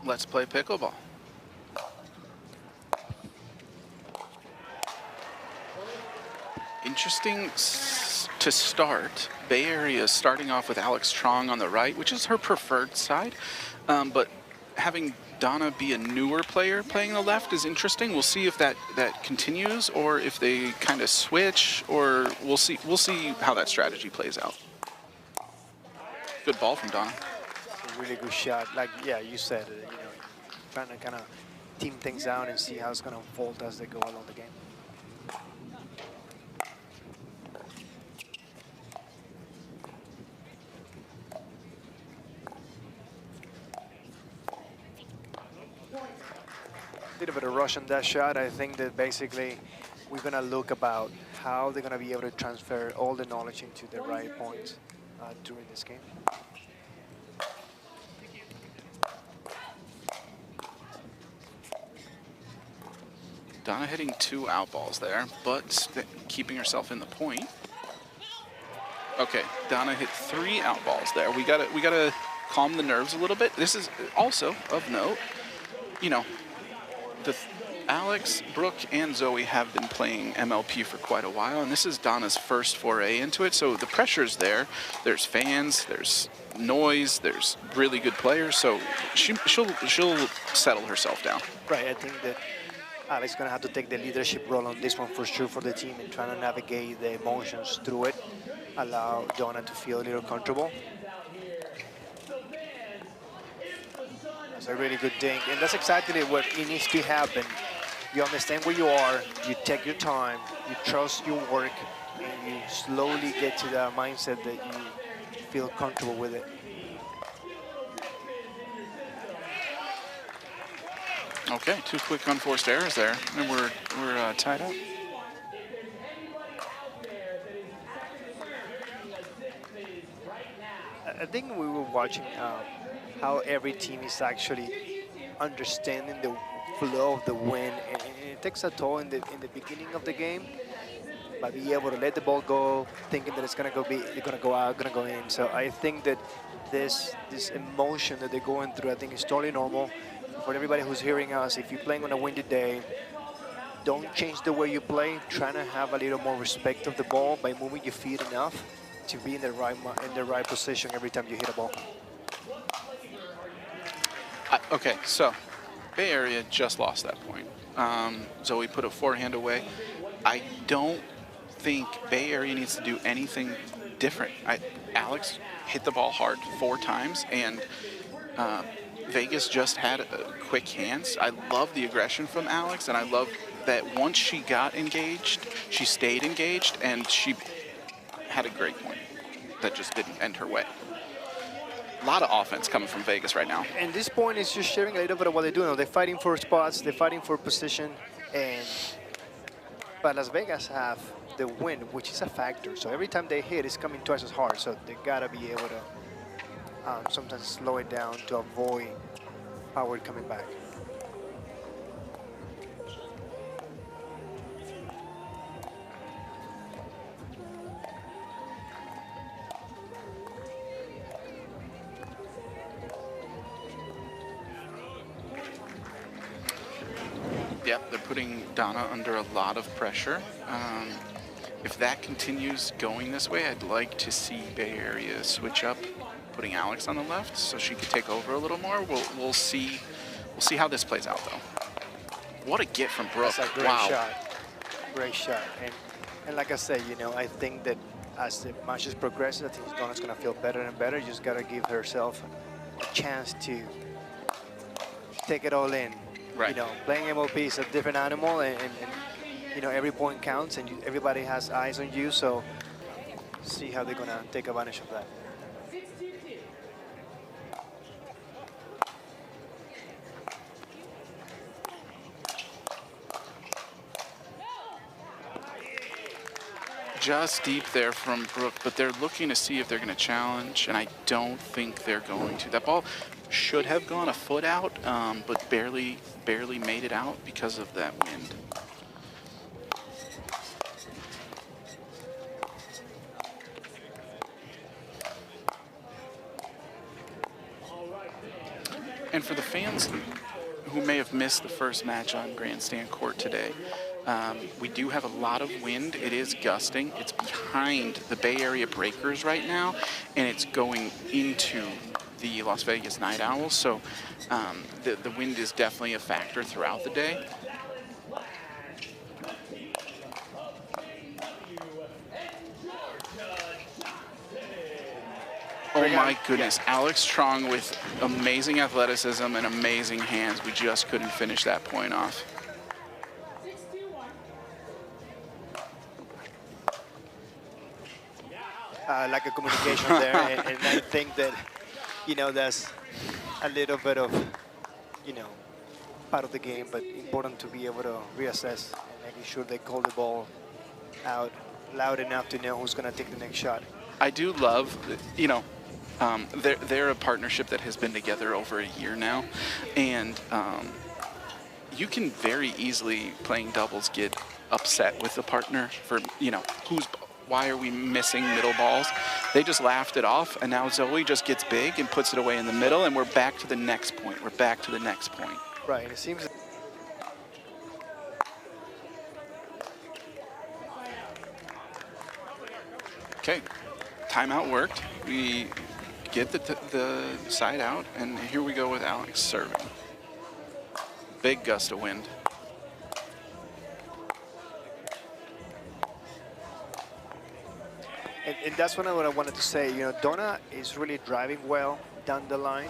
Let's play pickleball. Interesting to start. Bay Area is starting off with Alix Truong on the right, which is her preferred side. But having Danna be a newer player playing the left is interesting. We'll see if that continues or if they kind of switch, or we'll see how that strategy plays out. Good ball from Danna. It's a really good shot. Like, yeah, you said it, you know, trying to kind of team things out and see how it's going to unfold as they go along the game. Little bit of rush on that shot. I think that basically we're going to look about how they're going to be able to transfer all the knowledge into the right points during this game. Danna hitting 2 out balls there, but keeping herself in the point. Okay, Danna hit 3 out balls there. We gotta calm the nerves a little bit. This is also of note, you know, Alix, Brooke, and Zoe have been playing MLP for quite a while, and this is Danna's first foray into it, so the pressure's there. There's fans, there's noise, there's really good players, so she'll settle herself down. Right, I think that Alix is going to have to take the leadership role on this one for sure for the team and trying to navigate the emotions through it, allow Danna to feel a little comfortable. That's a really good dink, and that's exactly what it needs to happen. You understand where you are, you take your time, you trust your work, and you slowly get to that mindset that you feel comfortable with it. Okay, 2 quick unforced errors there, and we're tied up. I think we were watching how every team is actually understanding the flow of the wind, and it takes a toll in the beginning of the game, but be able to let the ball go, thinking that it's gonna go out, gonna go in. So I think that this emotion that they're going through, I think is totally normal. For everybody who's hearing us, if you're playing on a windy day, don't change the way you play. Try to have a little more respect of the ball by moving your feet enough to be in the right position every time you hit a ball. Okay, so Bay Area just lost that point. Zoe put a forehand away. I don't think Bay Area needs to do anything different. Alix hit the ball hard 4 times, and Vegas just had quick hands. I love the aggression from Alix, and I love that once she got engaged, she stayed engaged, and she had a great point that just didn't end her way. A lot of offense coming from Vegas right now. And this point is just sharing a little bit of what they do. They're fighting for spots, they're fighting for position, but Las Vegas have the wind, which is a factor. So every time they hit, it's coming twice as hard. So they gotta be able to sometimes slow it down to avoid power coming back. Yep, they're putting Danna under a lot of pressure. If that continues going this way, I'd like to see Bay Area switch up, putting Alix on the left so she could take over a little more. We'll see how this plays out though. What a get from Brooke. That's a great shot. Great shot. And like I said, you know, I think that as the matches progresses, I think Danna's gonna feel better and better. You just gotta give herself a chance to take it all in. Right. You know, playing MLP is a different animal, and you know, every point counts, and everybody has eyes on you. So see how they're gonna take advantage of that. Just deep there from Brooke, but they're looking to see if they're going to challenge, and I don't think they're going to. That ball should have gone a foot out, but barely made it out because of that wind. And for the fans who may have missed the first match on Grandstand Court today, we do have a lot of wind. It is gusting. It's behind the Bay Area Breakers right now, and it's going into the Las Vegas Night Owls. So the wind is definitely a factor throughout the day. Oh my goodness, Alix Truong with amazing athleticism and amazing hands. We just couldn't finish that point off. Lack of communication there, and I think that, you know, that's a little bit of, you know, part of the game, but important to be able to reassess and making sure they call the ball out loud enough to know who's going to take the next shot. I do love, you know, they're a partnership that has been together over a year now, and you can very easily, playing doubles, get upset with the partner for, you know, why are we missing middle balls? They just laughed it off, and now Zoe just gets big and puts it away in the middle, and we're back to the next point. We're back to the next point. Right, and it seems. Okay, timeout worked. We get the side out, and here we go with Alix serving. Big gust of wind. And that's what I wanted to say. You know, Donna is really driving well down the line,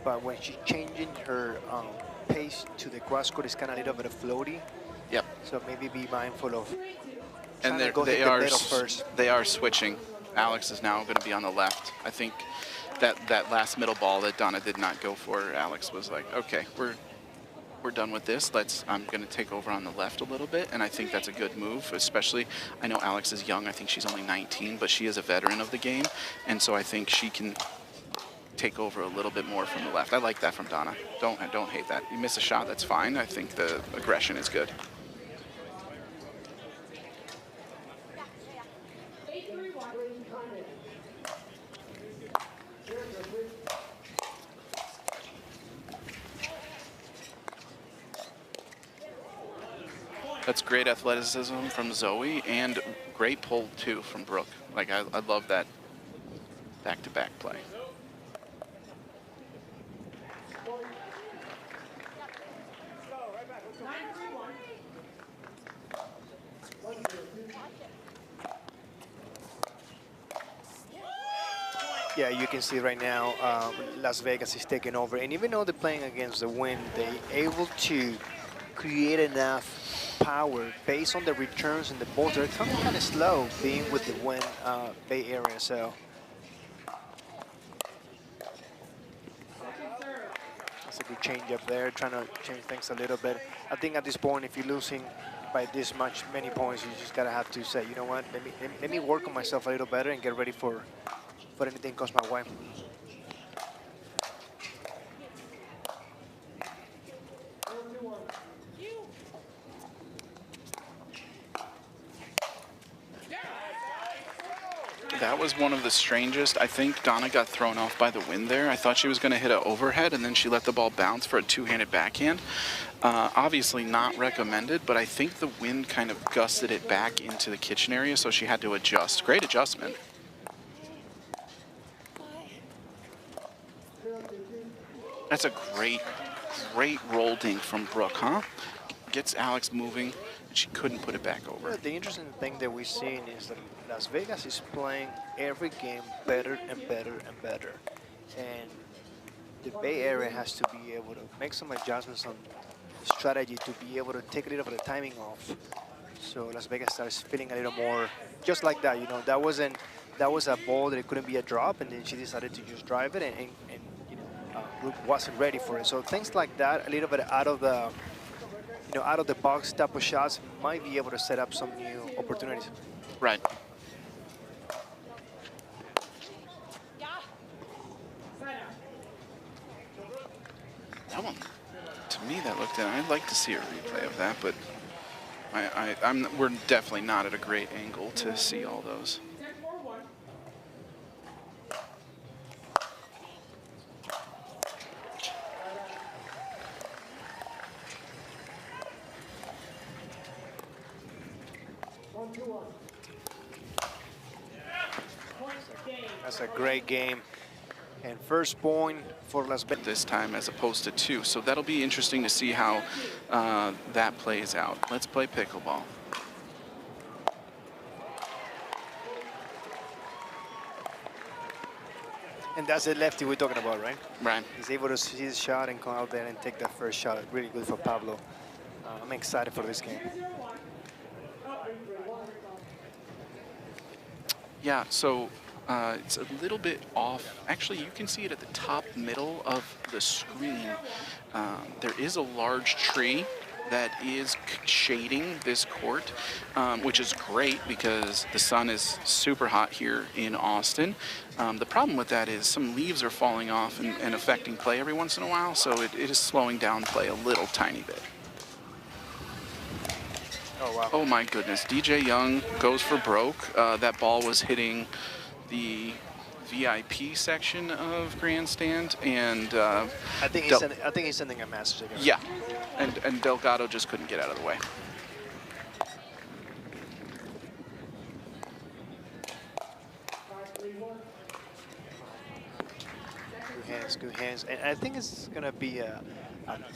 but when she's changing her pace to the cross court, it's kind of a little bit of floaty. Yep. So maybe be mindful of. And they are switching. Alix is now going to be on the left. I think that last middle ball that Donna did not go for, Alix was like, okay, we're done with this. I'm going to take over on the left a little bit, and I think that's a good move, especially, I know Alix is young. I think she's only 19, but she is a veteran of the game, and so I think she can take over a little bit more from the left. I like that from Donna. Don't hate that. You miss a shot, that's fine. I think the aggression is good. That's great athleticism from Zoe, and great pull too from Brooke. Like I love that back-to-back play. Yeah, you can see right now Las Vegas is taking over, and even though they're playing against the wind, they're able to create enough power based on the returns and the balls. They're kind of slow being with the wind Bay Area, so. That's a good change up there, trying to change things a little bit. I think at this point, if you're losing by this many points, you just gotta have to say, you know what, let me work on myself a little better and get ready for anything comes my way. That was one of the strangest. I think Donna got thrown off by the wind there. I thought she was going to hit an overhead, and then she let the ball bounce for a two-handed backhand. Obviously not recommended, but I think the wind kind of gusted it back into the kitchen area, so she had to adjust. Great adjustment. That's a great roll dink from Brooke, huh? Gets Alix moving, and she couldn't put it back over. The interesting thing that we've seen is that Las Vegas is playing every game better and better and better. And the Bay Area has to be able to make some adjustments on strategy to be able to take a little bit of timing off. So Las Vegas starts feeling a little more just like that. You know, that was a ball that it couldn't be a drop, and then she decided to just drive it, and you know, Brooke wasn't ready for it. So things like that, a little bit out of the box type of shots, might be able to set up some new opportunities. Right. That one, to me, that looked in. I'd like to see a replay of that, but we're definitely not at a great angle to see all those. That's a great game. And first point for Las Vegas. This time as opposed to 2. So that'll be interesting to see how that plays out. Let's play pickleball. And that's the lefty we're talking about, right? Right. He's able to see his shot and come out there and take that first shot. Really good for Pablo. I'm excited for this game. Yeah, so it's a little bit off. Actually, you can see it at the top middle of the screen. There is a large tree that is shading this court, which is great because the sun is super hot here in Austin. The problem with that is some leaves are falling off and affecting play every once in a while, so it is slowing down play a little tiny bit. Oh, wow. Oh my goodness, DJ Young goes for broke. That ball was hitting the VIP section of Grandstand, and I think he's sending a message again. yeah, and Delgado just couldn't get out of the way. Good hands. And I think it's going to be a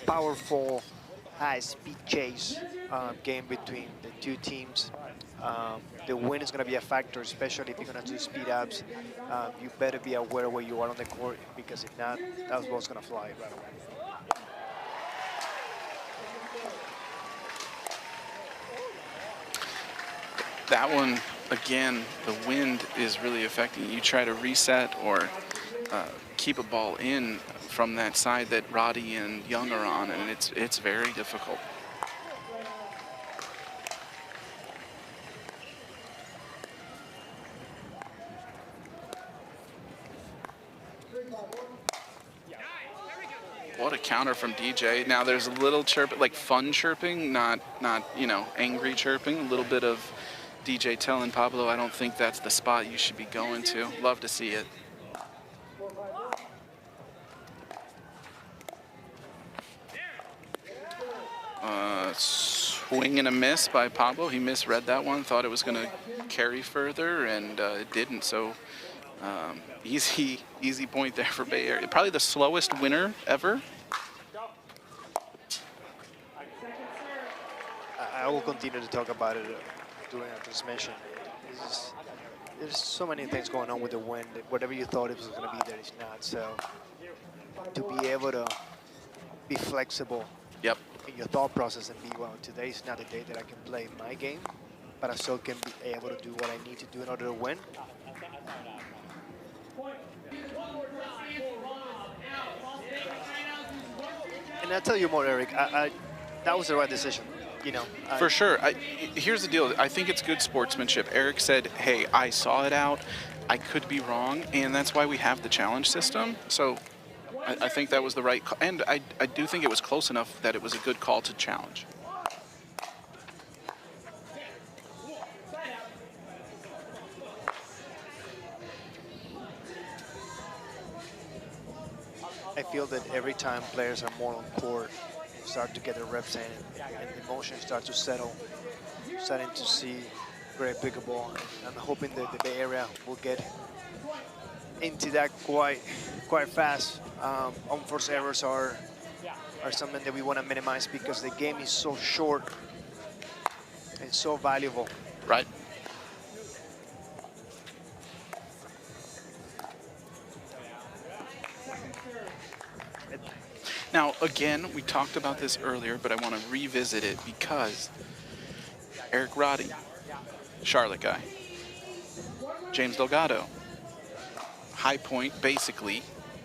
powerful, high-speed chase game between the two teams. The wind is going to be a factor, especially if you're going to do speed-ups. You better be aware where you are on the court, because if not, that ball's going to fly right away. That one, again, the wind is really affecting you. Try to reset or keep a ball in from that side that Roddy and Young are on, and it's very difficult. What a counter from DJ. Now there's a little chirp, like fun chirping, not you know, angry chirping. A little bit of DJ telling Pablo, I don't think that's the spot you should be going to. Love to see it. Swing and a miss by Pablo. He misread that one, thought it was going to carry further, and it didn't. So easy point there for Bay Area. Probably the slowest winner ever. I will continue to talk about it during our transmission. There's so many things going on with the wind. Whatever you thought it was going to be there is not. So to be able to be flexible Yep. in your thought process and be, well, today is not the day that I can play my game, but I still can be able to do what I need to do in order to win. And I'll tell you more, Eric, that was the right decision. You know, For sure. Here's the deal. I think it's good sportsmanship. Eric said, hey, I saw it out. I could be wrong, and that's why we have the challenge system. So I think that was the right call. And I do think it was close enough that it was a good call to challenge. I feel that every time players are more on court, and start to get their reps in, and the motion starts to settle, starting to see great pickleball. I'm hoping that the Bay Area will get into that quite fast. Unforced errors are something that we want to minimize, because the game is so short and so valuable. Right. Now, again, we talked about this earlier, but I want to revisit it because Eric Roddy, Charlotte guy, James Delgado, High Point, basically,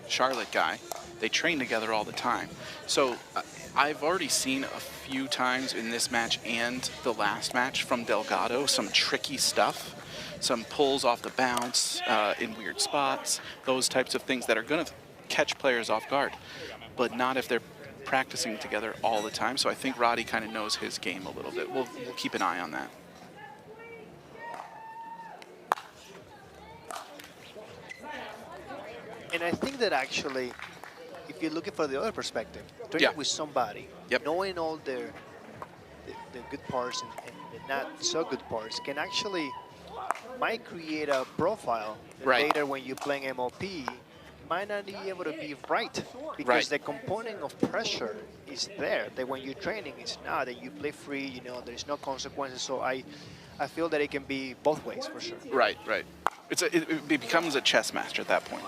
Charlotte guy. They train together all the time. So I've already seen a few times in this match and the last match from Delgado some tricky stuff, some pulls off the bounce in weird spots, those types of things that are going to catch players off guard, but not if they're practicing together all the time. So I think Roddy kind of knows his game a little bit. We'll keep an eye on that. And I think that actually, if you're looking for the other perspective, training with somebody, knowing all the good parts and the not so good parts can actually might create a profile that Right. later when you're playing MLP might not be able to be right because Right. the component of pressure is there that when you're training it's not, and you play free, you know, there's no consequences. So I feel that it can be both ways for sure. Right, right. It becomes a chess match at that point.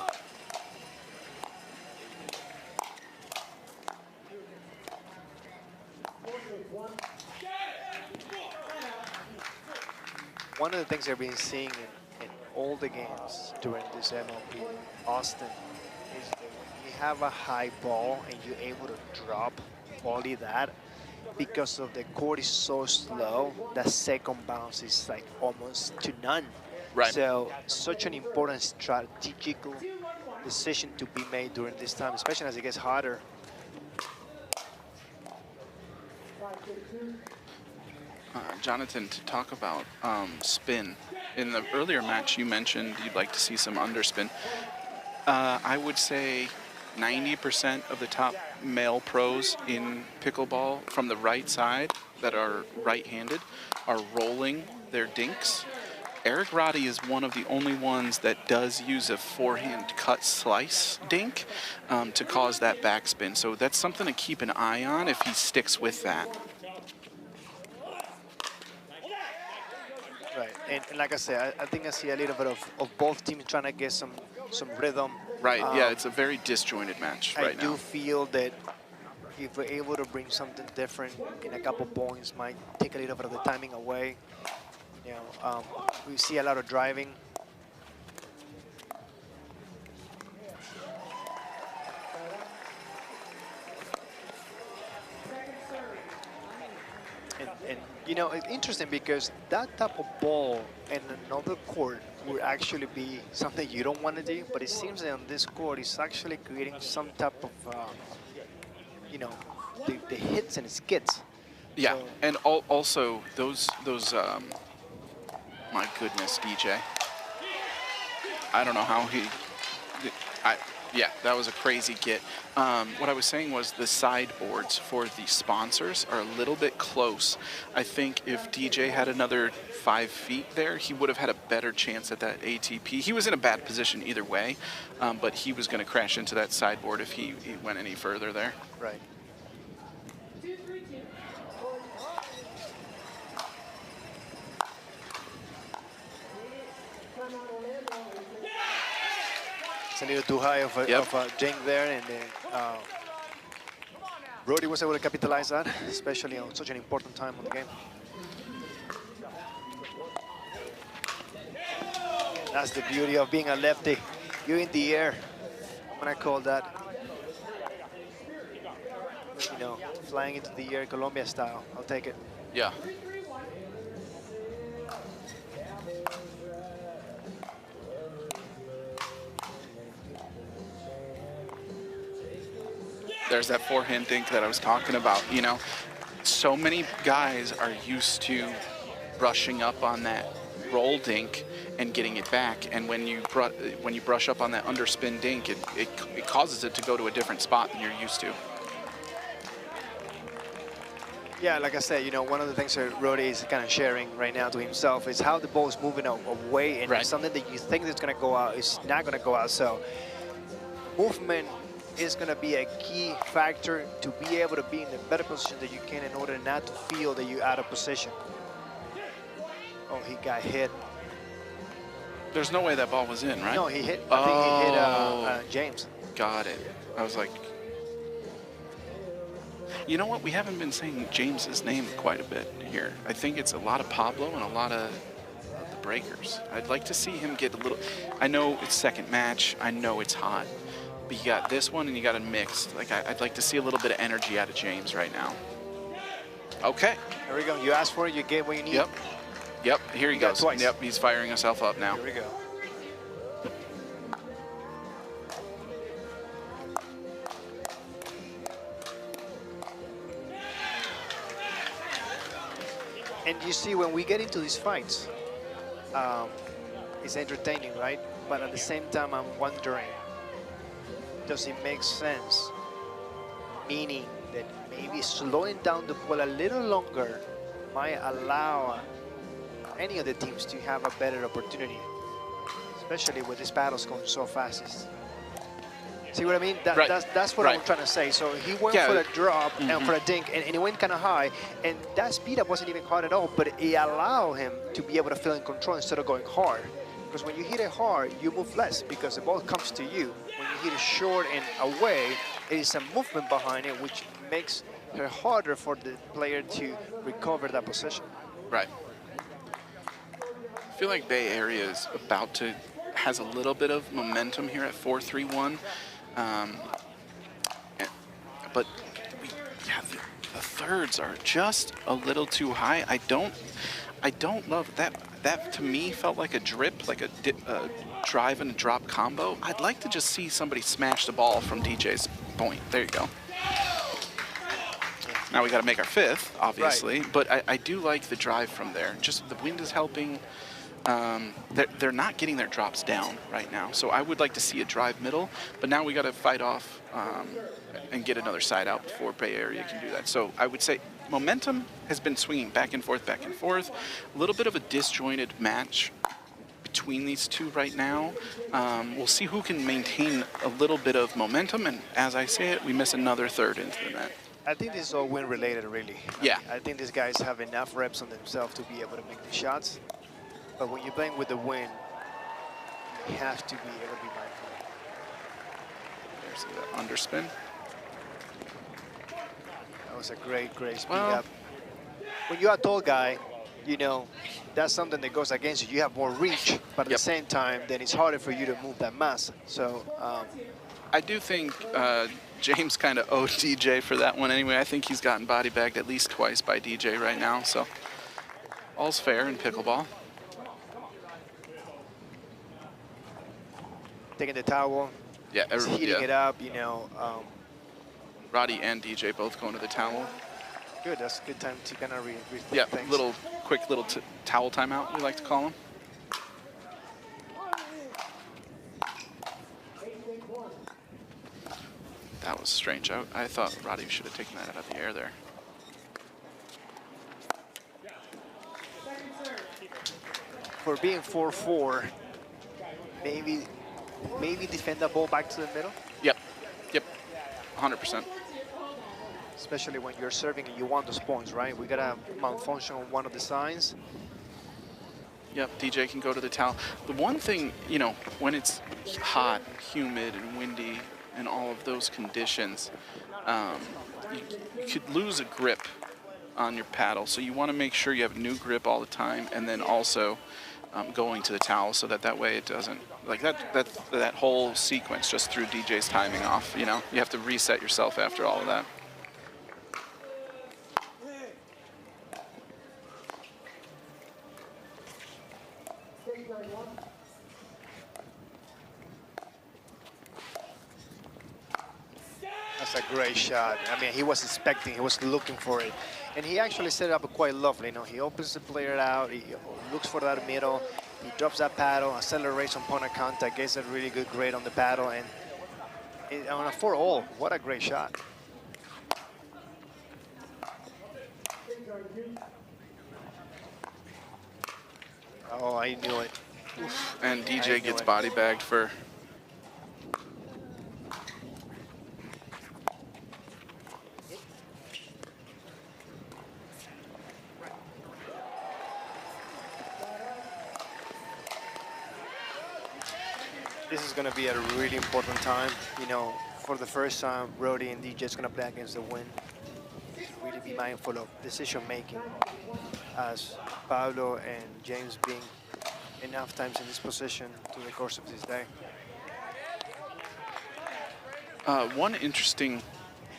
One of the things I've been seeing in all the games during this MLP Austin is that when you have a high ball and you're able to drop only that, because of the court is so slow, the second bounce is like almost to none. Right. So such an important strategical decision to be made during this time, especially as it gets hotter. Jonathan, to talk about spin. In the earlier match, you mentioned you'd like to see some underspin. I would say 90% of the top male pros in pickleball from the right side that are right-handed are rolling their dinks. Eric Roddy is one of the only ones that does use a forehand cut slice dink to cause that backspin. So that's something to keep an eye on if he sticks with that. Right, and like I said, I think I see a little bit of both teams trying to get some rhythm. Right, yeah, it's a very disjointed match right now. I do feel that if we're able to bring something different in a couple points, might take a little bit of the timing away. You know, we see a lot of driving. And you know, it's interesting because that type of ball in another court would actually be something you don't want to do, but it seems that on this court it's actually creating some type of, you know, the hits and skids. Yeah, So, and also those my goodness, DJ. I don't know how yeah, that was a crazy get. What I was saying was the sideboards for the sponsors are a little bit close. I think if DJ had another 5 feet there, he would have had a better chance at that ATP. He was in a bad position either way, but he was going to crash into that sideboard if he went any further there. right. It's a little too high of a jink there, and Roddy was able to capitalize that, especially on such an important time on the game. That's the beauty of being a lefty. You're in the air. I'm gonna call that, you know, flying into the air, Colombia style. I'll take it. Yeah. There's that forehand dink that I was talking about. You know, so many guys are used to brushing up on that roll dink and getting it back, and when you brush up on that underspin dink, it causes it to go to a different spot than you're used to. Yeah, like I said, you know, one of the things that Roddy is kind of sharing right now to himself is how the ball is moving away, and Right. something that you think is going to go out is not going to go out. So movement is going to be a key factor to be able to be in the better position that you can in order not to feel that you're out of position. Oh, he got hit. There's no way that ball was in, right? No, he hit. I think he hit James. Got it. I was like, you know what? We haven't been saying James's name quite a bit here. I think it's a lot of Pablo and a lot of the breakers. I'd like to see him get a little. I know it's second match. I know it's hot. But you got this one and you got a mixed. Like, I'd like to see a little bit of energy out of James right now. Okay. There we go. You asked for it, you get what you need. Yep. Yep. Here he You got goes. twice. Yep. He's firing himself up now. Here we go. And you see, when we get into these fights, it's entertaining, right? But at the same time, I'm wondering, does it make sense? Meaning that maybe slowing down the ball a little longer might allow any of the teams to have a better opportunity, especially with these battles going so fast. See what I mean? That's what I'm trying to say. So he went for a drop and for a dink, and he went kind of high, and that speed up wasn't even hard at all, but it allowed him to be able to feel in control instead of going hard. Because when you hit it hard, you move less because the ball comes to you. When you hit it short and away, it is a movement behind it, which makes it harder for the player to recover that position. Right. I feel like Bay Area is has a little bit of momentum here at 4-3-1. But the thirds are just a little too high. I don't love that. That to me felt like a drip, like a drive and a drop combo. I'd like to just see somebody smash the ball from DJ's point. There you go. Now we got to make our fifth, obviously, but I do like the drive from there. Just the wind is helping. They're not getting their drops down right now, so I would like to see a drive middle, but now we got to fight off and get another side out before Bay Area can do that. So I would say momentum has been swinging back and forth, back and forth. A little bit of a disjointed match between these two right now. We'll see who can maintain a little bit of momentum, and as I say it, we miss another third into the net. I think this is all win related, really. Yeah. I think these guys have enough reps on themselves to be able to make the shots. But when you're playing with the wind, you have to be able to be mindful. There's the underspin. That was a great speed up. When you're a tall guy, you know, that's something that goes against you. You have more reach, but at the same time, then it's harder for you to move that mass. So I do think James kind of owed DJ for that one anyway. I think he's gotten body bagged at least twice by DJ right now. So all's fair in pickleball. Taking the towel, heating it up, you know. Roddy and DJ both going to the towel. Good, that's a good time to kind of rethink things. Quick little towel timeout, we like to call them. That was strange. I thought Roddy should have taken that out of the air there. For being 4-4, maybe defend the ball back to the middle. Yep, 100%. Especially when you're serving and you want those points, right? We got a malfunction on one of the signs. Yep, DJ can go to the towel. The one thing, you know, when it's hot, humid, and windy, and all of those conditions, you could lose a grip on your paddle. So you want to make sure you have new grip all the time, and then also going to the towel so that way it doesn't, like that whole sequence just threw DJ's timing off, you know? You have to reset yourself after all of that. That's a great shot. I mean, he was expecting, he was looking for it. And he actually set it up quite lovely. You know, he opens the player out, he looks for that middle, he drops that paddle, accelerates on point of contact, gets a really good grade on the paddle, and on a 4-all, what a great shot. Oh, I knew it. Oof. And DJ gets body bagged for... This is going to be a really important time. You know, for the first time, Roddy and DJ is going to play against the wind. Really be mindful of decision making, as Pablo and James being enough times in this position through the course of this day. One interesting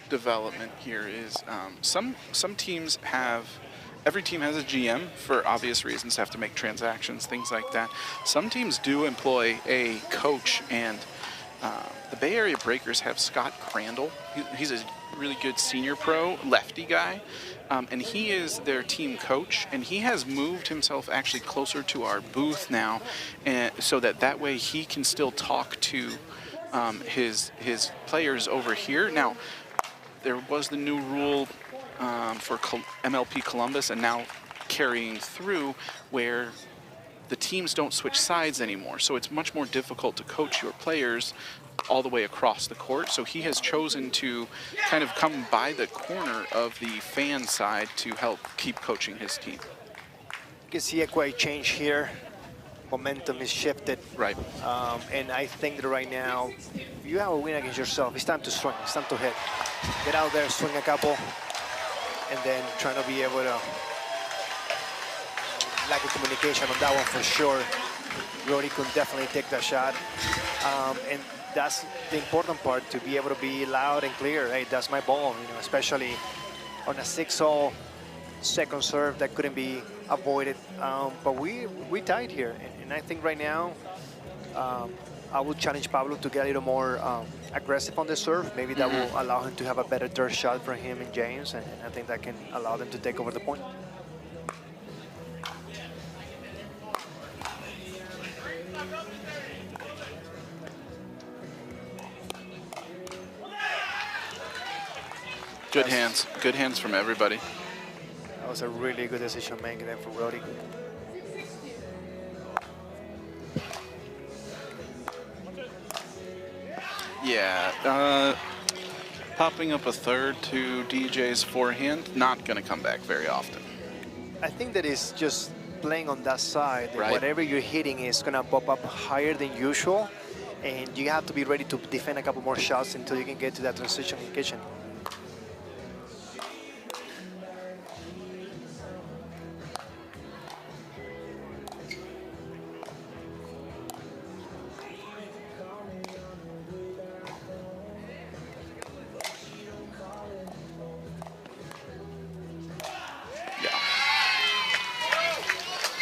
development here is some teams have, every team has a GM for obvious reasons, have to make transactions, things like that. Some teams do employ a coach, and the Bay Area Breakers have Scott Crandall. He's a really good senior pro, lefty guy, and he is their team coach, and he has moved himself actually closer to our booth now, and so that way he can still talk to his players over here. Now, there was the new rule for MLP Columbus, and now carrying through, where the teams don't switch sides anymore. So it's much more difficult to coach your players all the way across the court. So he has chosen to kind of come by the corner of the fan side to help keep coaching his team. You can see a quick change here. Momentum is shifted. Right. And I think that right now, if you have a win against yourself, it's time to swing. It's time to hit. Get out there, swing a couple, and then trying to be able to lack of communication on that one for sure. Roddy could definitely take that shot. And that's the important part, to be able to be loud and clear. Hey, that's my ball, you know, especially on a 6-0 second serve that couldn't be avoided. But we tied here, and I think right now I will challenge Pablo to get a little more aggressive on the serve. Maybe that will allow him to have a better third shot for him and James, and I think that can allow them to take over the point. Good hands from everybody. That was a really good decision making there for Roddy. Yeah, popping up a third to DJ's forehand, not going to come back very often. I think that is just playing on that side. Right. Whatever you're hitting is going to pop up higher than usual, and you have to be ready to defend a couple more shots until you can get to that transition in kitchen.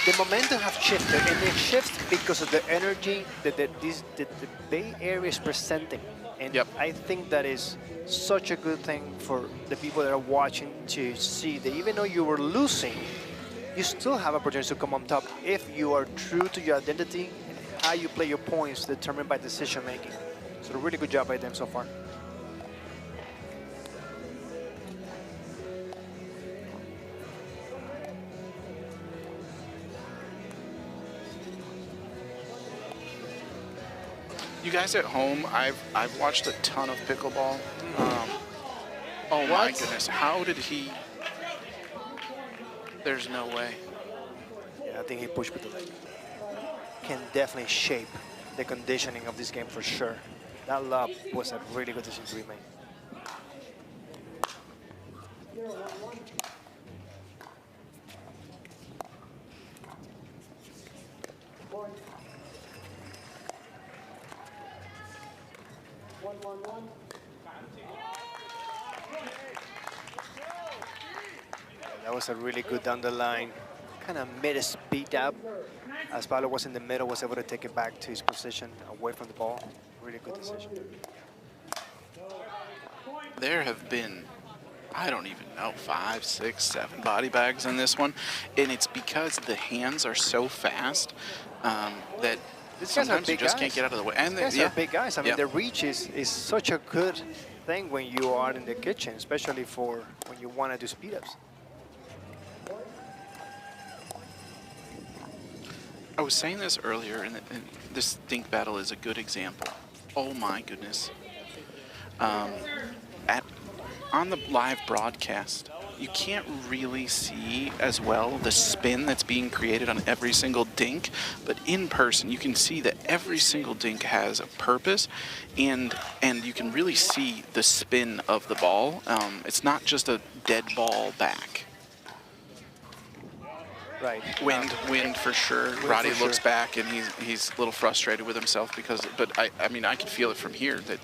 The momentum have shifted, and it shifts because of the energy that the Bay Area is presenting. And I think that is such a good thing for the people that are watching to see that even though you were losing, you still have opportunities to come on top if you are true to your identity and how you play your points determined by decision making. So a really good job by them so far. You guys at home, I've watched a ton of pickleball. Oh my goodness, how did he? There's no way. Yeah, I think he pushed with the leg. Can definitely shape the conditioning of this game for sure. That lob was a really good decision to be made. That was a really good down the line, kind of made a speed up. As Pablo was in the middle, was able to take it back to his position, away from the ball. Really good decision. There have been, I don't even know, 5, 6, 7 body bags in this one, and it's because the hands are so fast that sometimes you just can't get out of the way. And these guys are big guys. I mean, the reach is such a good thing when you are in the kitchen, especially for when you want to do speed ups. I was saying this earlier, and this dink battle is a good example. Oh my goodness. On the live broadcast, you can't really see as well the spin that's being created on every single dink, but in person you can see that every single dink has a purpose, and you can really see the spin of the ball. It's not just a dead ball back. Right. Wind for sure. Roddy looks back and he's a little frustrated with himself because, but I mean, I could feel it from here that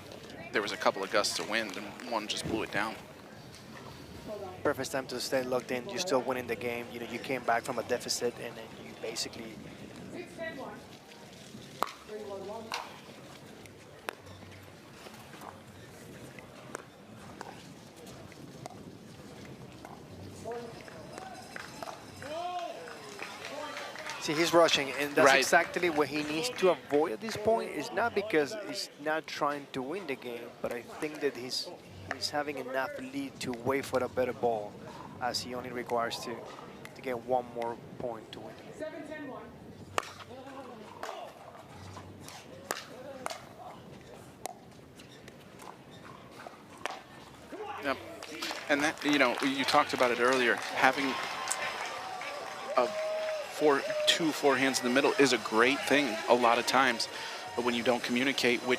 there was a couple of gusts of wind and one just blew it down. Perfect time to stay locked in. You're still winning the game. You know, you came back from a deficit and then you basically. See, he's rushing, and that's exactly what he needs to avoid at this point. It's not because he's not trying to win the game, but I think that he he's having enough lead to wait for a better ball, as he only requires to get one more point to win. Yep. And that, you know, you talked about it earlier, having two forehands in the middle is a great thing a lot of times, but when you don't communicate who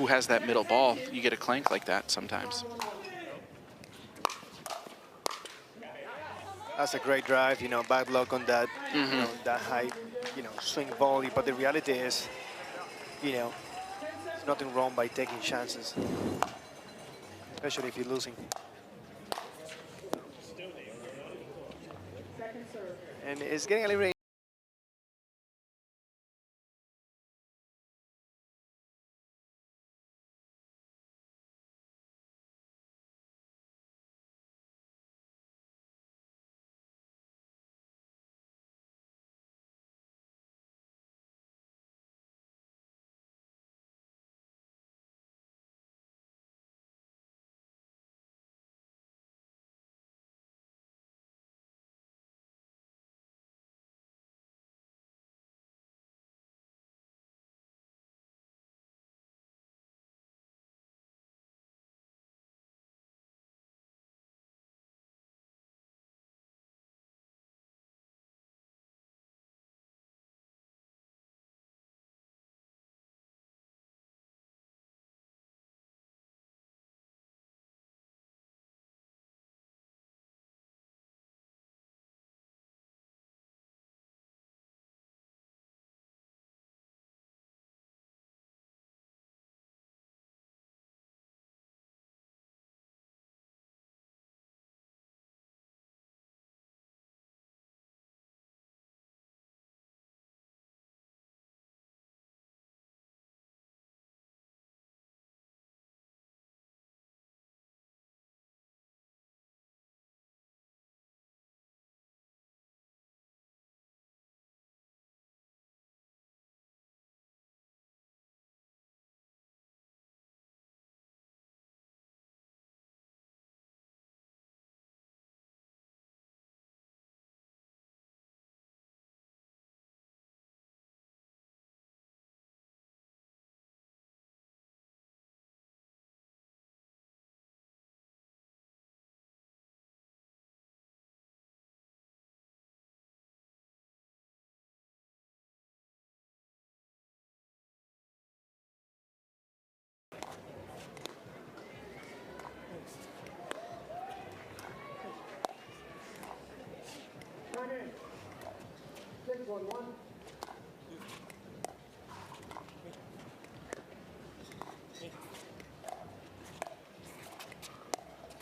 has that middle ball, you get a clank like that sometimes. That's a great drive, you know, bad luck on that, you know, that high, you know, swing volley. But the reality is, you know, there's nothing wrong by taking chances, especially if you're losing. And it's getting a little bit.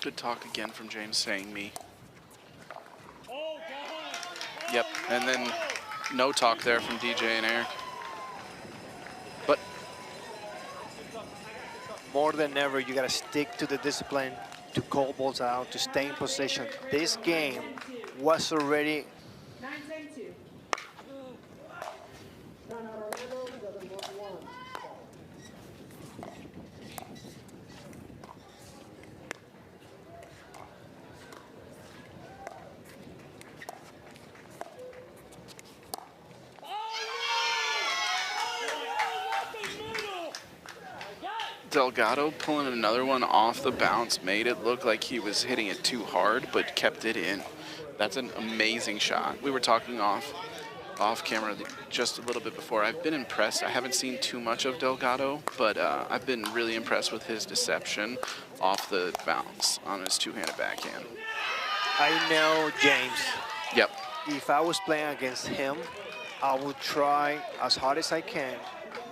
Good talk again from James saying me. Yep, and then no talk there from DJ and Eric. But More than ever, you got to stick to the discipline to call balls out, to stay in possession. This game was already Delgado pulling another one off the bounce made it look like he was hitting it too hard, but kept it in. That's an amazing shot. We were talking off camera just a little bit before. I've been impressed. I haven't seen too much of Delgado, but I've been really impressed with his deception off the bounce on his two-handed backhand. I know, James. Yep. If I was playing against him, I would try as hard as I can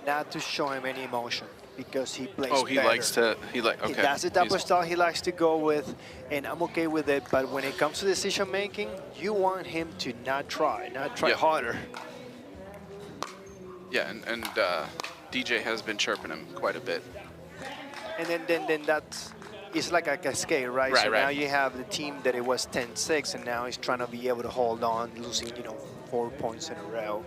not to show him any emotion, because he plays Oh, he better. likes to, okay. That's the type of style he likes to go with, and I'm okay with it. But when it comes to decision making, you want him to not try Yeah. harder. Yeah, and DJ has been chirping him quite a bit. And then that's, it's like a cascade, right? Right, so right. now you have the team that it was 10-6, and now he's trying to be able to hold on, losing, 4 points in a row.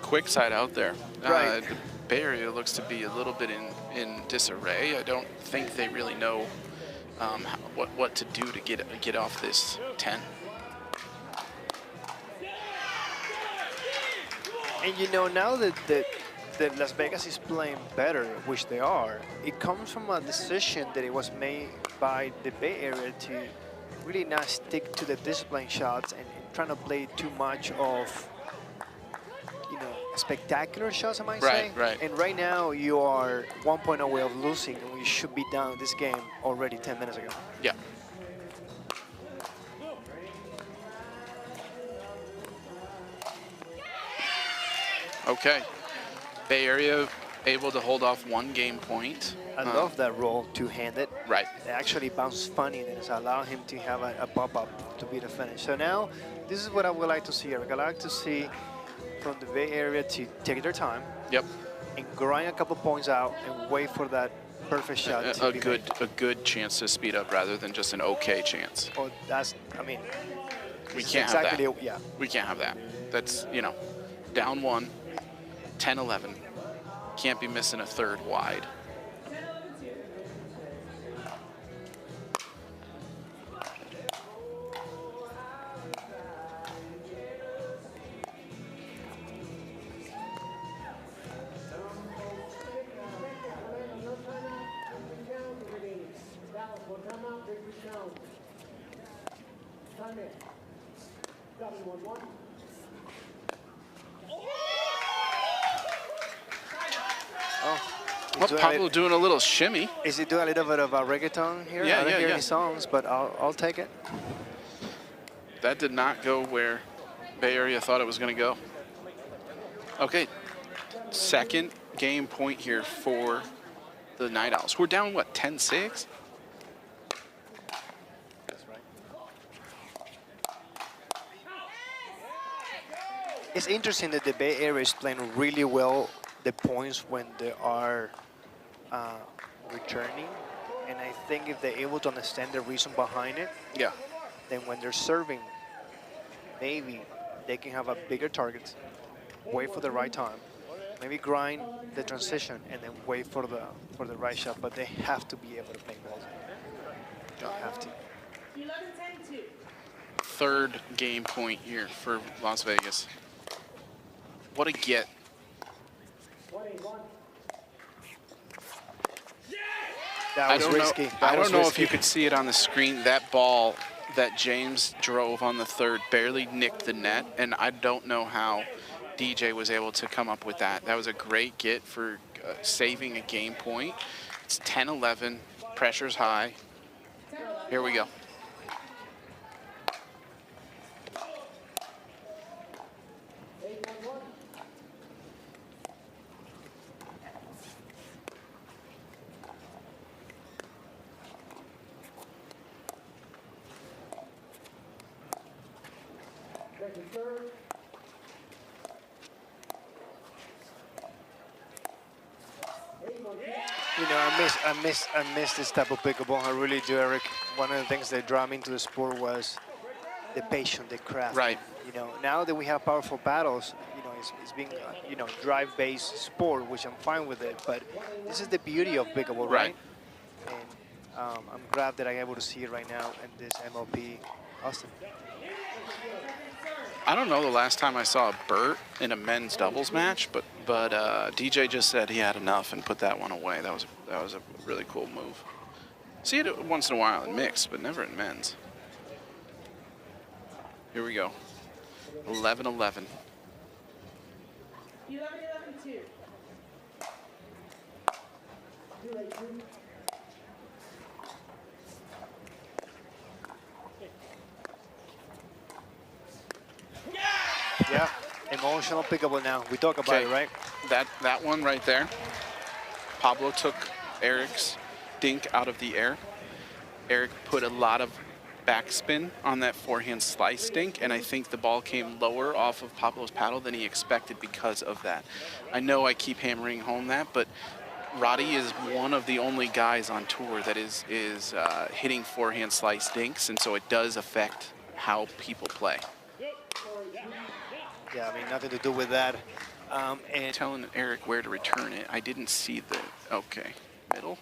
quick side out there. Right. The Bay Area looks to be a little bit in disarray. I don't think they really know what to do to get off this 10. And you know, now that Las Vegas is playing better, which they are, it comes from a decision that it was made by the Bay Area to really not stick to the discipline shots and trying to play too much of, you know, spectacular shots, I might say. Right. And right now you are 1 point away of losing, and we should be down this game already 10 minutes ago. Yeah. Okay. Bay Area able to hold off 1 game point. I love that roll, two-handed. Right. It actually bounced funny, and it's allowed him to have a pop-up to be the finish. So now, this is what I would like to see, Eric. I like to see from the Bay Area to take their time. Yep. And grind a couple points out and wait for that perfect shot to be made. A good chance to speed up rather than just an okay chance. Oh, that's, I mean, We can't have that. Yeah. We can't have that. That's, you know, down 1, 10-11. Can't be missing a third wide. Well, Pablo doing a little shimmy. Is he doing a little bit of a reggaeton here? Yeah, I don't hear yeah. any songs, but I'll take it. That did not go where Bay Area thought it was going to go. Okay, second game point here for the Night Owls. We're down, what, 10-6? That's right. It's interesting that the Bay Area is playing really well the points when they are returning, and I think if they're able to understand the reason behind it, Yeah. then when they're serving, maybe they can have a bigger target, wait for the right time, maybe grind the transition, and then wait for the right shot. But they have to be able to make balls. Don't have to. Third game point here for Las Vegas. What a get. That was risky. I don't know if you could see it on the screen. That ball that James drove on the third barely nicked the net, and I don't know how DJ was able to come up with that. That was a great get for saving a game point. It's 10-11, pressure's high. Here we go. You know, I miss this type of pickleball. I really do, Eric. One of the things that drew me into the sport was the patience, the craft. Right. You know, now that we have powerful paddles, you know, it's being, you know, drive-based sport, which I'm fine with it. But this is the beauty of pickleball, right? And I'm glad that I'm able to see it right now in this MLP Austin. I don't know the last time I saw a Burt in a men's doubles match, but DJ just said he had enough and put that one away. That was a really cool move. See it once in a while in mixed, but never in men's. Here we go. 11-11. 11-11-2. Yeah, emotional pickleball now. We talk about it, right? That one right there. Pablo took Eric's dink out of the air. Eric put a lot of backspin on that forehand slice dink, and I think the ball came lower off of Pablo's paddle than he expected because of that. I know I keep hammering home that, but Roddy is one of the only guys on tour that is hitting forehand slice dinks, and so it does affect how people play. Yeah, I mean, nothing to do with that. And telling Eric where to return it. I didn't see the, okay, middle.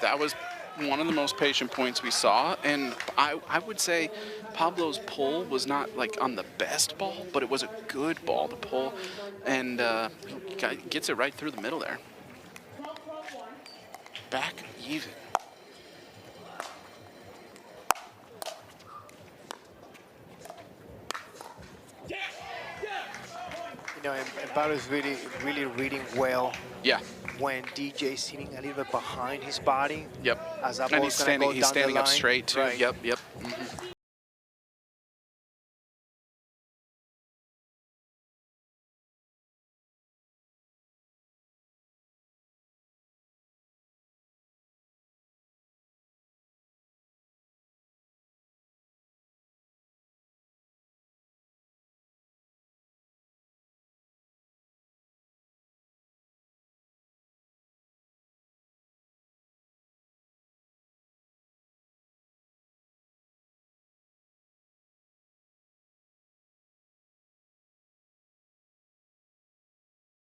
That was one of the most patient points we saw, and I would say Pablo's pull was not like on the best ball, but it was a good ball to pull, and gets it right through the middle there. Back even. you know, and Pablo's really reading well. Yeah. When DJ's sitting a little bit behind his body. Yep. As that And ball's he's gonna go standing down the up line. straight too. Right. Yep. Mm-hmm.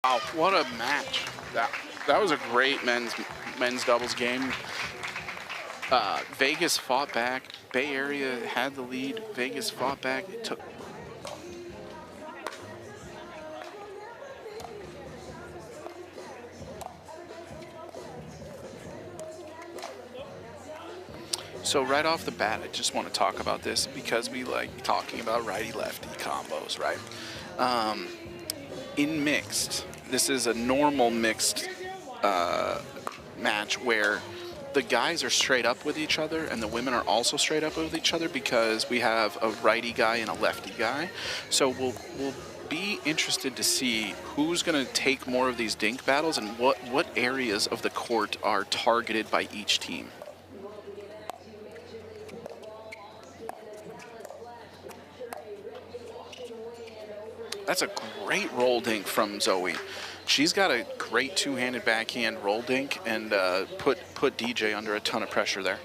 Wow, what a match! That was a great men's doubles game. Vegas fought back. Bay Area had the lead. Vegas fought back. It took. So right off the bat, I just want to talk about this because we like talking about righty-lefty combos, right? In mixed, this is a normal mixed match where the guys are straight up with each other and the women are also straight up with each other because we have a righty guy and a lefty guy. So we'll be interested to see who's going to take more of these dink battles and what areas of the court are targeted by each team. That's a great roll dink from Zoe. She's got a great two-handed backhand roll dink and put DJ under a ton of pressure there.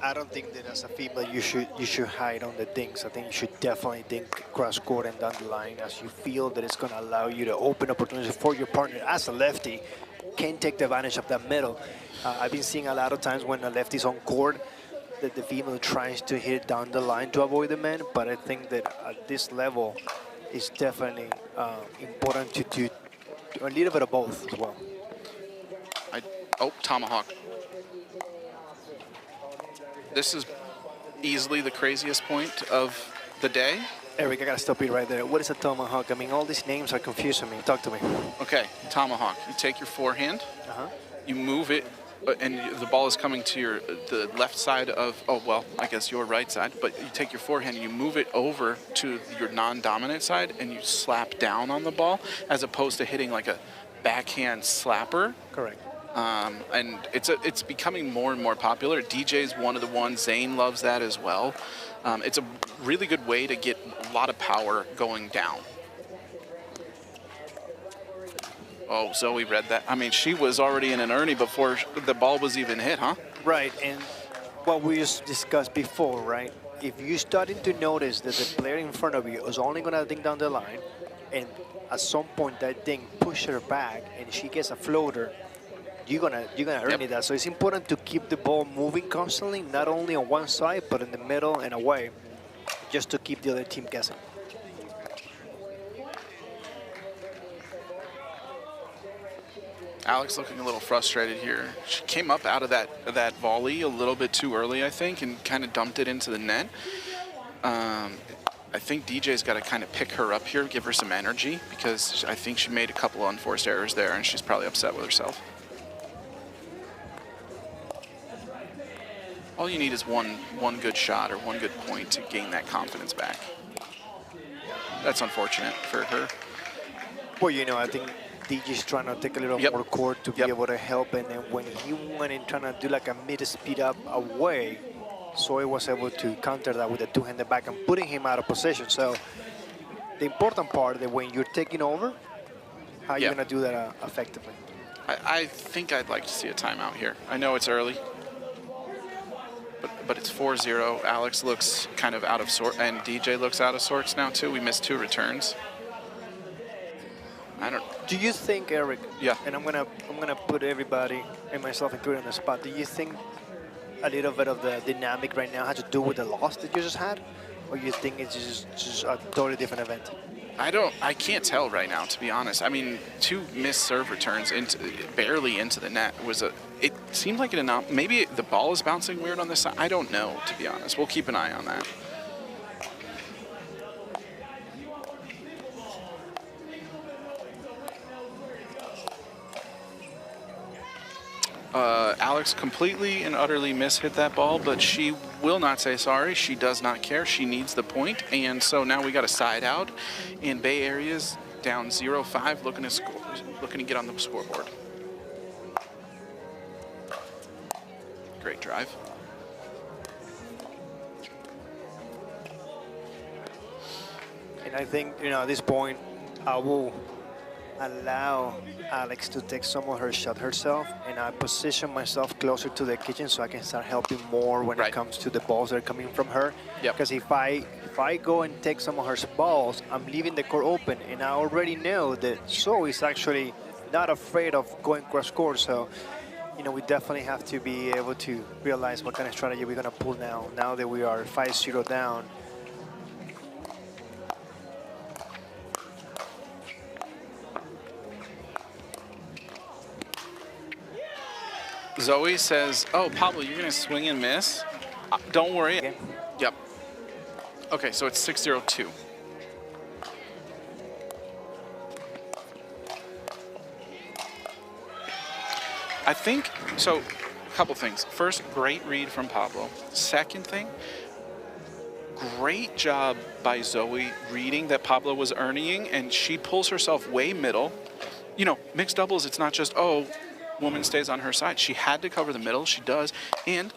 I don't think that as a female you should hide on the dinks. I think you should definitely dink cross court and down the line as you feel that it's going to allow you to open opportunities for your partner as a lefty. Can take the advantage of that middle. I've been seeing a lot of times when a lefty's on court that the female tries to hit down the line to avoid the man, but I think that at this level it's definitely important to do a little bit of both as well. Tomahawk. This is easily the craziest point of the day. Eric, I gotta stop you right there. What is a tomahawk? I mean, all these names are confusing me. Talk to me. Okay, tomahawk. You take your forehand, you move it, and the ball is coming to the left side of, I guess your right side, but you take your forehand and you move it over to your non-dominant side and you slap down on the ball as opposed to hitting like a backhand slapper. Correct. And it's becoming more and more popular. DJ's one of the ones. Zane loves that as well. It's a really good way to get a lot of power going down. Oh, Zoe read that. I mean, she was already in an Ernie before the ball was even hit, huh? Right, and what we just discussed before, right? If you're starting to notice that the player in front of you is only going to dink down the line, and at some point that dink push her back and she gets a floater, you're gonna earn it that. So it's important to keep the ball moving constantly, not only on one side, but in the middle and away, just to keep the other team guessing. Alix looking a little frustrated here. She came up out of that volley a little bit too early, I think, and kind of dumped it into the net. I think DJ's got to kind of pick her up here, give her some energy, because I think she made a couple of unforced errors there, and she's probably upset with herself. All you need is one good shot or one good point to gain that confidence back. that's unfortunate for her. Well, you know, I think DJ's trying to take a little more court to be able to help, and then when he went in trying to do like a mid-speed up away, Zoe was able to counter that with a two-handed back and putting him out of position. So the important part that when you're taking over, how you're going to do that effectively. I think I'd like to see a timeout here. I know it's early, but it's 4-0. Alix looks kind of out of sort, and DJ looks out of sorts now too. We missed 2 returns. I don't. Do you think, Eric? Yeah. And I'm gonna put everybody and myself included on the spot. Do you think a little bit of the dynamic right now has to do with the loss that you just had, or you think it's just a totally different event? I can't tell right now, to be honest. I mean, 2 missed serve returns barely into the net it seemed like maybe the ball is bouncing weird on this side. I don't know, to be honest. We'll keep an eye on that. Alix completely and utterly mishit that ball, but she will not say sorry. She does not care. She needs the point, and so now we got a side out, and Bay Area's down 0-5, looking to get on the scoreboard. Great drive. And I think, you know, at this point, I will allow Alix to take some of her shot herself, and I position myself closer to the kitchen so I can start helping more when it comes to the balls that are coming from her. Because if I go and take some of her balls, I'm leaving the court open, and I already know that Zoe is actually not afraid of going cross court. So, you know, we definitely have to be able to realize what kind of strategy we're going to pull now that we are 5-0 down. Zoe says, oh, Pablo, you're going to swing and miss? Don't worry. Okay. Yep. Okay, so it's 6-0-2. I think, so a couple things. First, great read from Pablo. Second thing, great job by Zoe reading that Pablo was earning, and she pulls herself way middle. You know, mixed doubles, it's not just, oh, woman stays on her side. She had to cover the middle. She does. And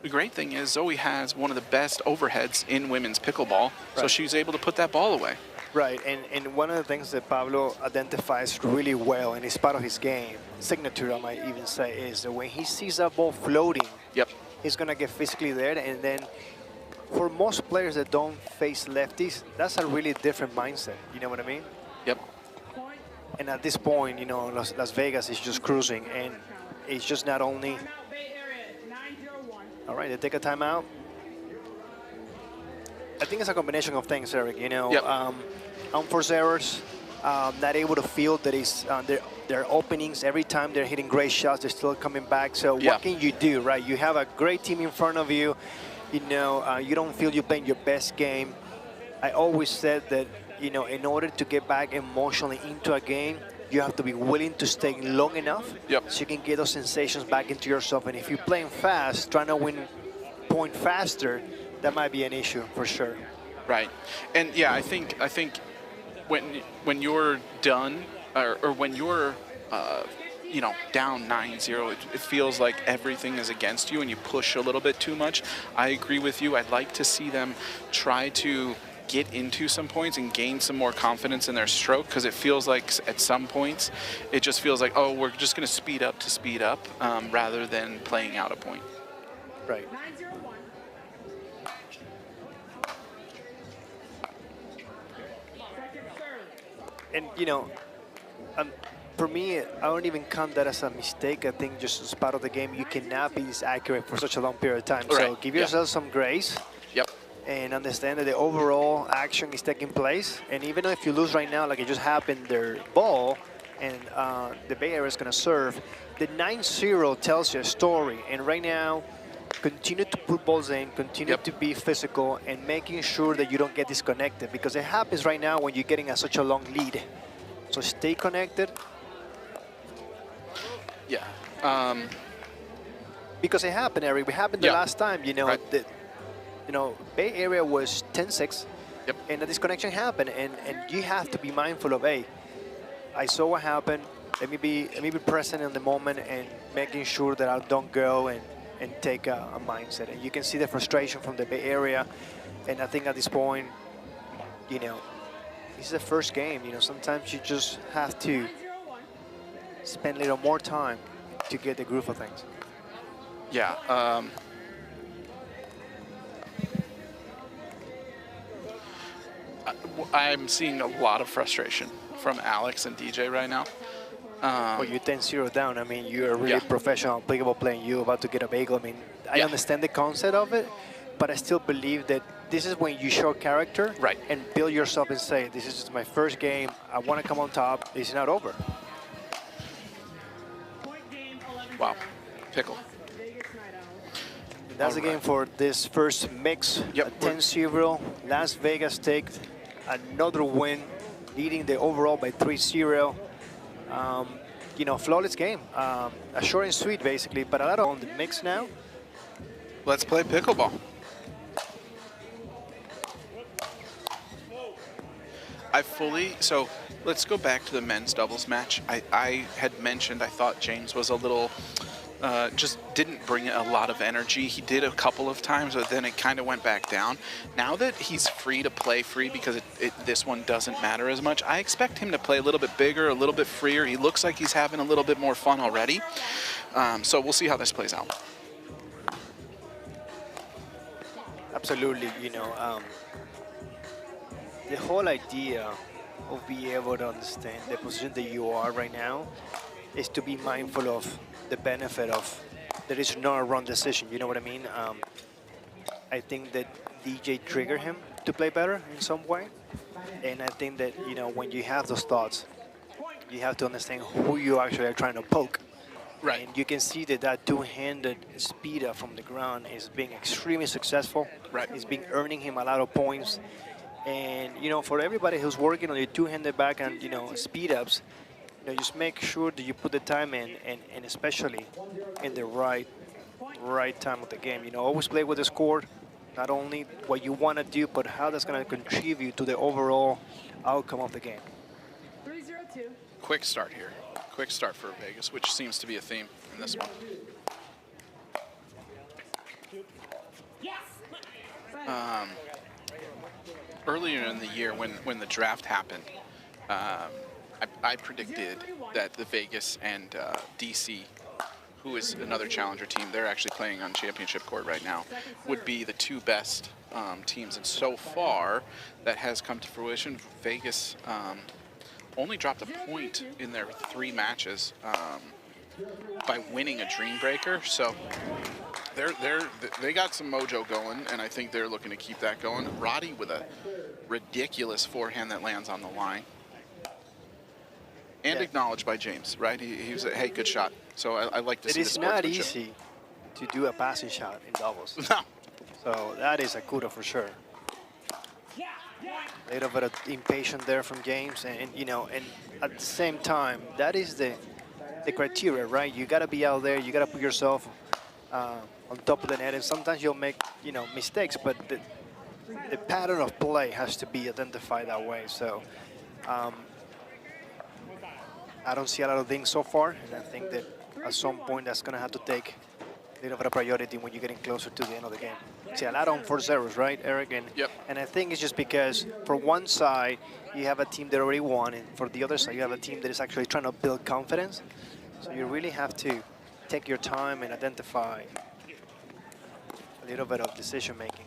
the great thing is Zoe has one of the best overheads in women's pickleball, so she's able to put that ball away. Right, and one of the things that Pablo identifies really well, and it's part of his game, signature I might even say, is that when he sees that ball floating, he's going to get physically there. And then for most players that don't face lefties, that's a really different mindset. You know what I mean? Yep. And at this point, you know, Las Vegas is just cruising, and it's just not only... All right, they take a timeout. I think it's a combination of things, Eric. You know, unforced errors, not able to feel that is their openings. Every time they're hitting great shots, they're still coming back. So what can you do, right? You have a great team in front of you. You know, you don't feel you're playing your best game. I always said that, you know, in order to get back emotionally into a game, you have to be willing to stay long enough so you can get those sensations back into yourself. And if you're playing fast, trying to win point faster, that might be an issue for sure. Right. And yeah, I think when you're done or when you're you know, down 9-0, it feels like everything is against you and you push a little bit too much. I agree with you. I'd like to see them try to get into some points and gain some more confidence in their stroke, because it feels like at some points it just feels like, oh, we're just going to speed up rather than playing out a point. Right. And, you know, for me, I don't even count that as a mistake. I think just as part of the game, you cannot be this accurate for such a long period of time. Right. So give yourself some grace. And understand that the overall action is taking place. And even if you lose right now, like it just happened, their ball, and the Bay Area is going to serve, the 9-0 tells you a story. And right now, continue to put balls in, continue to be physical, and making sure that you don't get disconnected, because it happens right now when you're getting such a long lead. So stay connected. Because it happened, Eric. It happened the last time, you know. You know, Bay Area was 10-6. And a disconnection happened, and you have to be mindful of, hey, I saw what happened. Let me be present in the moment and making sure that I don't go and take a mindset. And you can see the frustration from the Bay Area. And I think at this point, you know, this is the first game. You know, sometimes you just have to spend a little more time to get the groove of things. Yeah. I'm seeing a lot of frustration from Alix and DJ right now. Well, you're 10-0 down. I mean, you're a really professional pickleball player. You're about to get a bagel. I mean, I understand the concept of it, but I still believe that this is when you show character and build yourself and say, this is just my first game. I want to come on top. It's not over. Wow. Pickle. That's the game for this first mix. Yep. 10-0. Las Vegas take another win, leading the overall by 3-0. You know, flawless game. A short and sweet, basically, but a lot on the mix now. Let's play pickleball. So let's go back to the men's doubles match. I had mentioned I thought James was a little, just didn't bring a lot of energy. He did a couple of times, but then it kind of went back down. Now that he's free to play free because this one doesn't matter as much, I expect him to play a little bit bigger, a little bit freer. He looks like he's having a little bit more fun already. So we'll see how this plays out. Absolutely, you know, the whole idea of being able to understand the position that you are right now is to be mindful of the benefit of there is no wrong decision, you know what I mean? I think that DJ triggered him to play better in some way. And I think that, you know, when you have those thoughts, you have to understand who you actually are trying to poke. Right. And you can see that that two-handed speed up from the ground is being extremely successful. Right. It's been earning him a lot of points. And, you know, for everybody who's working on your two-handed backhand, you know, speed ups, you know, just make sure that you put the time in, and especially in the right time of the game. You know, always play with the score, not only what you want to do, but how that's going to contribute to the overall outcome of the game. 302. Quick start here. Quick start for Vegas, which seems to be a theme in this one. Earlier in the year, when the draft happened, I predicted that the Vegas and DC, who is another challenger team, they're actually playing on championship court right now, would be the two best teams. And so far, that has come to fruition. Vegas only dropped a point in their 3 matches by winning a Dream Breaker. So they got some mojo going, and I think they're looking to keep that going. Roddy with a ridiculous forehand that lands on the line. And acknowledged by James, right? He was like, hey, good shot. So I like to see this. It is not easy to do a passing shot in doubles. No. So that is a kudo for sure. A little bit of impatience there from James, and you know, and at the same time, that is the criteria, right? You got to be out there. You got to put yourself on top of the net, and sometimes you'll make, you know, mistakes, but the pattern of play has to be identified that way. So I don't see a lot of things so far, and I think that at some point that's going to have to take a little bit of priority when you're getting closer to the end of the game. See, a lot on 4 zeros, right, Eric? And I think it's just because for one side, you have a team that already won, and for the other side, you have a team that is actually trying to build confidence. So you really have to take your time and identify a little bit of decision-making.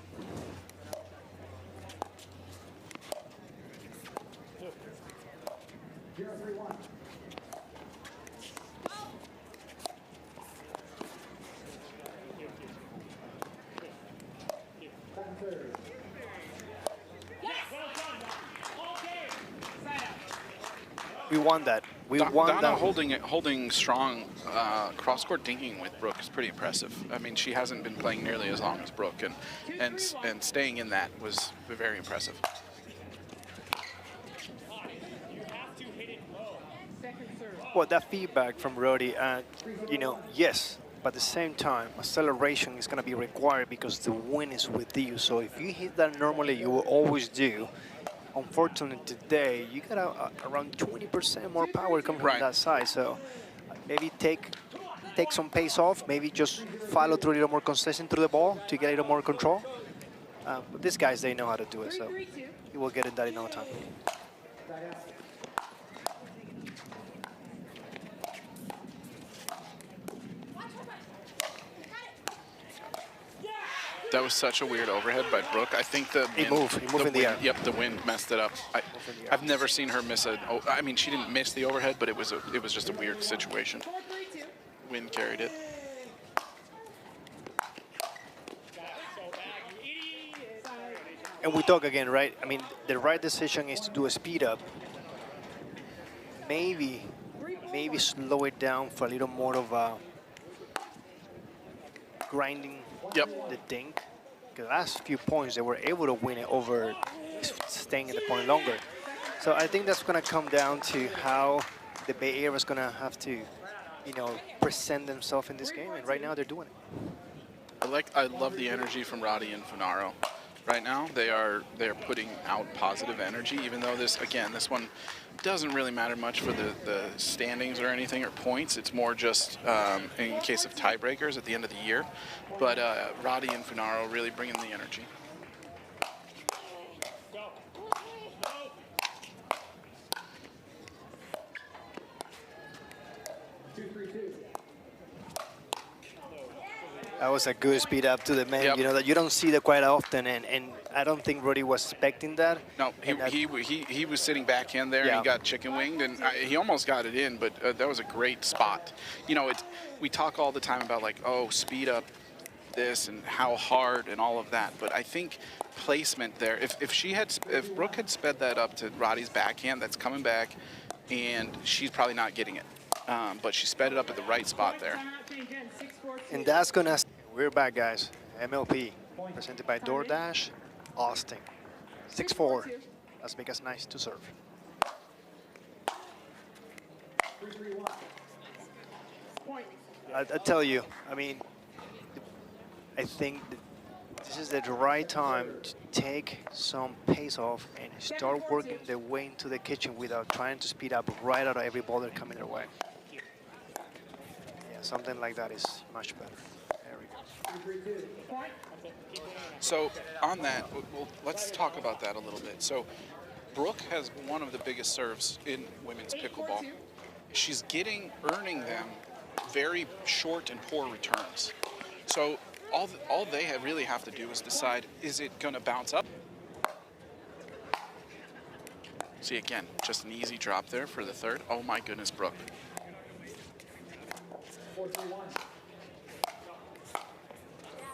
We won that. We won Danna that. holding strong cross-court dinking with Brooke is pretty impressive. I mean, she hasn't been playing nearly as long as Brooke, and staying in that was very impressive. Well, that feedback from Roddy, you know, yes, but at the same time, acceleration is going to be required because the wind is with you. So if you hit that normally, you will always do. Unfortunately, today, you got around 20% more power coming from that side. So maybe take some pace off, maybe just follow through a little more consistent through the ball to get a little more control. But these guys, they know how to do it, so you will get it that in no time. That was such a weird overhead by Brooke. I think He moved in the air. Yep, the wind messed it up. I've never seen her miss I mean, she didn't miss the overhead, but it was just a weird situation. Wind carried it. And we talk again, right? I mean, the right decision is to do a speed up. Maybe slow it down for a little more of a grinding the dink. The last few points, they were able to win it over staying in the point longer. So I think that's going to come down to how the Bay Area is going to have to, you know, present themselves in this game. And right now, they're doing it. I love the energy from Roddy and Funaro. Right now, they're putting out positive energy, even though this one doesn't really matter much for the standings or anything or points. It's more just in case of tiebreakers at the end of the year. But Roddy and Funaro really bringing the energy. That was a good speed up to the man, you know, that you don't see that quite often, and I don't think Roddy was expecting that. No, he was sitting backhand there, and he got chicken winged, and he almost got it in, but that was a great spot. You know, we talk all the time about, like, oh, speed up this and how hard and all of that, but I think placement there, if Brooke had sped that up to Roddy's backhand, that's coming back, and she's probably not getting it. But she sped it up at the right spot there. And that's gonna. We're back, guys. MLP, presented by DoorDash, Austin. 6-4. Let's make us nice to serve. I tell you, I mean, I think this is the right time to take some pace off and start working their way into the kitchen without trying to speed up right out of every ball that coming their way. Yeah, something like that is much better. There we go. So on that, well, let's talk about that a little bit. So Brooke has one of the biggest serves in women's pickleball. She's earning them very short and poor returns. So all they really have to do is decide, is it going to bounce up? See, again, just an easy drop there for the third. Oh my goodness, Brooke.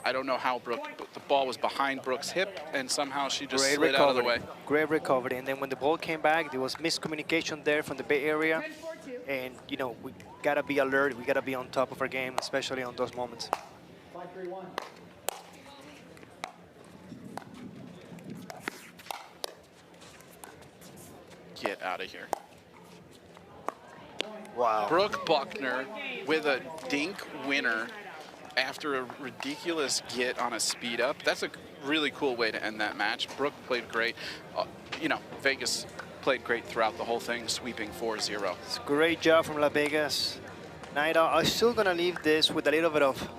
I don't know how Brooke, the ball was behind Brooke's hip, and somehow she just slid out of the way. Great recovery. And then when the ball came back, there was miscommunication there from the Bay Area. And, you know, we got to be alert. We got to be on top of our game, especially on those moments. 5-3-1. Get out of here. Wow. Brooke Buckner with a dink winner after a ridiculous get on a speed up. That's a really cool way to end that match. Brooke played great. You know, Vegas played great throughout the whole thing, sweeping 4-0. It's a great job from La Vegas. Naida, I'm still going to leave this with a little bit of